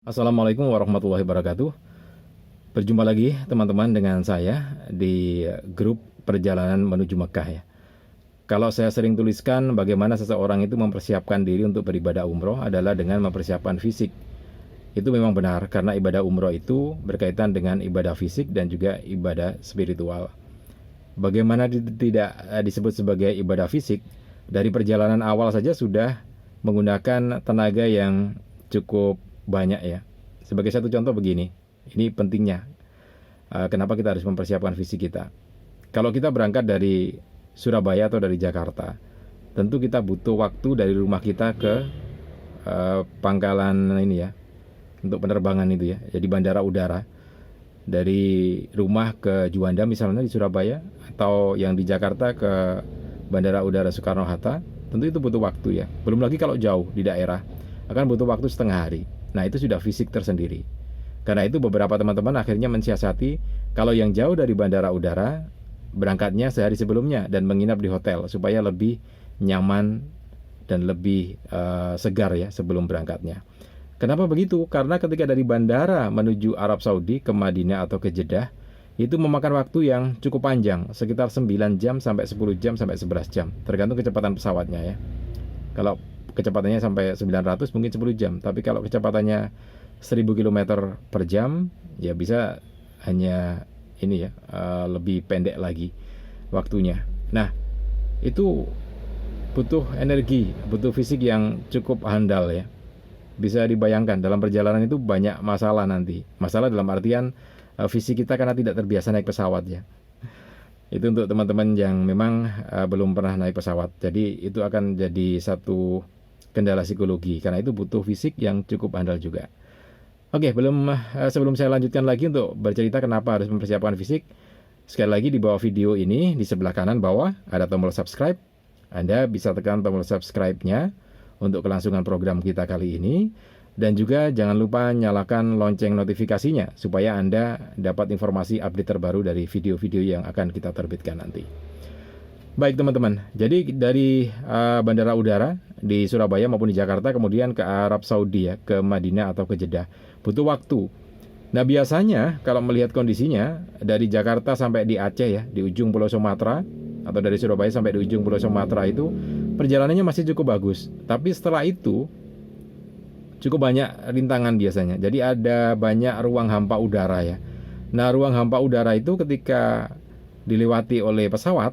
Assalamualaikum warahmatullahi wabarakatuh. Berjumpa lagi teman-teman dengan saya di grup perjalanan menuju Mekah ya. Kalau saya sering tuliskan bagaimana seseorang itu mempersiapkan diri untuk beribadah umroh adalah dengan mempersiapkan fisik. Itu memang benar karena ibadah umroh itu berkaitan dengan ibadah fisik dan juga ibadah spiritual. Bagaimana tidak disebut sebagai ibadah fisik? Dari perjalanan awal saja sudah menggunakan tenaga yang cukup banyak ya. Sebagai satu contoh begini, ini pentingnya. Kenapa kita harus mempersiapkan fisik kita? Kalau kita berangkat dari Surabaya atau dari Jakarta, tentu kita butuh waktu dari rumah kita ke pangkalan ini ya, untuk penerbangan itu ya. Jadi bandara udara dari rumah ke Juanda misalnya di Surabaya, atau yang di Jakarta ke Bandara Udara Soekarno-Hatta, tentu itu butuh waktu ya. Belum lagi kalau jauh di daerah, akan butuh waktu setengah hari. Nah itu sudah fisik tersendiri. Karena itu beberapa teman-teman akhirnya mensiasati kalau yang jauh dari bandara udara, berangkatnya sehari sebelumnya dan menginap di hotel supaya lebih nyaman dan lebih segar ya sebelum berangkatnya. Kenapa begitu? Karena ketika dari bandara menuju Arab Saudi ke Madinah atau ke Jeddah, itu memakan waktu yang cukup panjang, sekitar 9 jam sampai 10 jam sampai 11 jam, tergantung kecepatan pesawatnya ya. Kalau kecepatannya sampai 900 mungkin 10 jam, tapi kalau kecepatannya 1000 km per jam ya bisa hanya ini ya, lebih pendek lagi waktunya. Nah, itu butuh energi, butuh fisik yang cukup handal ya. Bisa dibayangkan dalam perjalanan itu banyak masalah nanti. Masalah dalam artian fisik kita karena tidak terbiasa naik pesawat ya. Itu untuk teman-teman yang memang belum pernah naik pesawat. Jadi itu akan jadi satu kendala psikologi karena itu butuh fisik yang cukup andal juga. Oke, sebelum saya lanjutkan lagi untuk bercerita kenapa harus mempersiapkan fisik, sekali lagi di bawah video ini di sebelah kanan bawah ada tombol subscribe. Anda bisa tekan tombol subscribe-nya untuk kelangsungan program kita kali ini. Dan juga jangan lupa nyalakan lonceng notifikasinya supaya Anda dapat informasi update terbaru dari video-video yang akan kita terbitkan nanti. Baik teman-teman, jadi dari bandara udara di Surabaya maupun di Jakarta kemudian ke Arab Saudi ya, ke Madinah atau ke Jeddah, butuh waktu. Nah biasanya kalau melihat kondisinya dari Jakarta sampai di Aceh ya, di ujung Pulau Sumatera, atau dari Surabaya sampai di ujung Pulau Sumatera itu perjalanannya masih cukup bagus. Tapi setelah itu cukup banyak rintangan biasanya. Jadi ada banyak ruang hampa udara ya. Nah ruang hampa udara itu ketika dilewati oleh pesawat,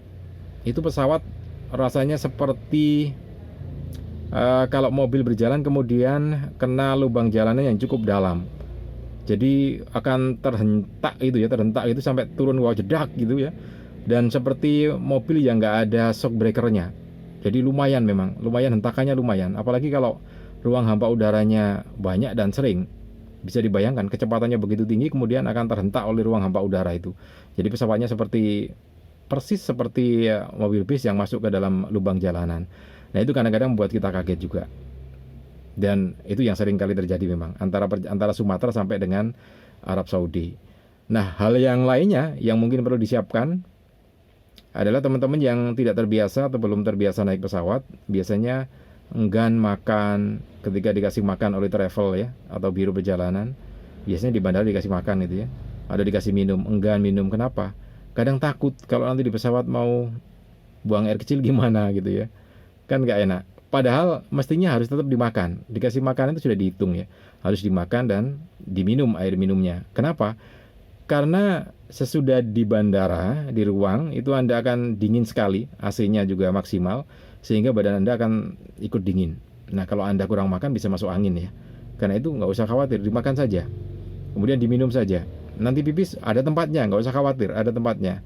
itu pesawat rasanya seperti kalau mobil berjalan kemudian kena lubang jalannya yang cukup dalam. Jadi akan terhentak itu sampai turun wah jedak gitu ya. Dan seperti mobil yang nggak ada shock breakernya. Jadi lumayan memang, lumayan hentakannya lumayan. Apalagi kalau ruang hampa udaranya banyak dan sering, bisa dibayangkan kecepatannya begitu tinggi kemudian akan terhentak oleh ruang hampa udara itu. Jadi pesawatnya persis seperti mobil bis yang masuk ke dalam lubang jalanan. Nah itu kadang-kadang membuat kita kaget juga. Dan itu yang sering kali terjadi memang antara Sumatera sampai dengan Arab Saudi. Nah hal yang lainnya yang mungkin perlu disiapkan adalah teman-teman yang tidak terbiasa atau belum terbiasa naik pesawat, biasanya enggan makan ketika dikasih makan oleh travel ya atau biro perjalanan. Biasanya di bandara dikasih makan itu ya, ada dikasih minum, enggan minum. Kenapa? Kadang takut kalau nanti di pesawat mau buang air kecil gimana gitu ya, kan nggak enak. Padahal mestinya harus tetap dimakan, dikasih makanan itu sudah dihitung ya, harus dimakan dan diminum air minumnya. Kenapa? Karena sesudah di bandara, di ruang, itu Anda akan dingin sekali, AC-nya juga maksimal, sehingga badan Anda akan ikut dingin. Nah, kalau Anda kurang makan bisa masuk angin ya. Karena itu nggak usah khawatir, dimakan saja. Kemudian diminum saja. Nanti pipis ada tempatnya, nggak usah khawatir, ada tempatnya.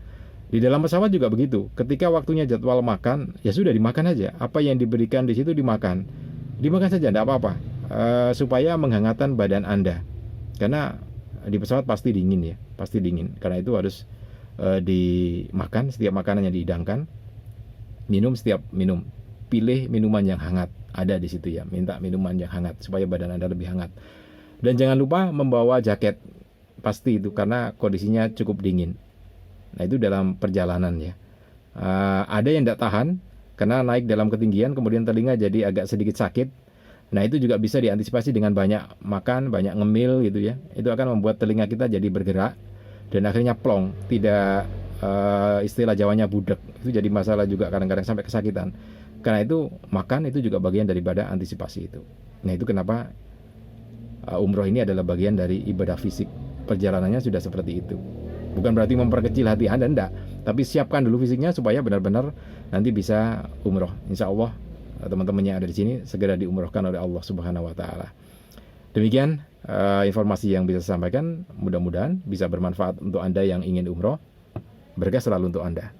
Di dalam pesawat juga begitu. Ketika waktunya jadwal makan, ya sudah dimakan aja. Apa yang diberikan di situ dimakan. Dimakan saja, tidak apa-apa. Supaya menghangatkan badan Anda. Karena di pesawat pasti dingin ya, pasti dingin. Karena itu harus dimakan setiap makanan yang dihidangkan. Minum setiap minum. Pilih minuman yang hangat. Ada di situ ya. Minta minuman yang hangat supaya badan Anda lebih hangat. Dan jangan lupa membawa jaket. Pasti itu karena kondisinya cukup dingin. Nah itu dalam perjalanan ya. Ada yang tidak tahan karena naik dalam ketinggian kemudian telinga jadi agak sedikit sakit. Nah, itu juga bisa diantisipasi dengan banyak makan, banyak ngemil gitu ya. Itu akan membuat telinga kita jadi bergerak dan akhirnya plong, tidak istilah Jawanya budek. Itu jadi masalah juga kadang-kadang sampai kesakitan. Karena itu makan itu juga bagian daripada antisipasi itu. Nah, itu kenapa umroh ini adalah bagian dari ibadah fisik. Perjalanannya sudah seperti itu. Bukan berarti memperkecil hati Anda, enggak. Tapi siapkan dulu fisiknya supaya benar-benar nanti bisa umroh. Insya Allah teman-teman yang ada di sini segera diumrohkan oleh Allah Subhanahu wa taala. Demikian informasi yang bisa saya sampaikan, mudah-mudahan bisa bermanfaat untuk Anda yang ingin umroh. Berkah selalu untuk Anda.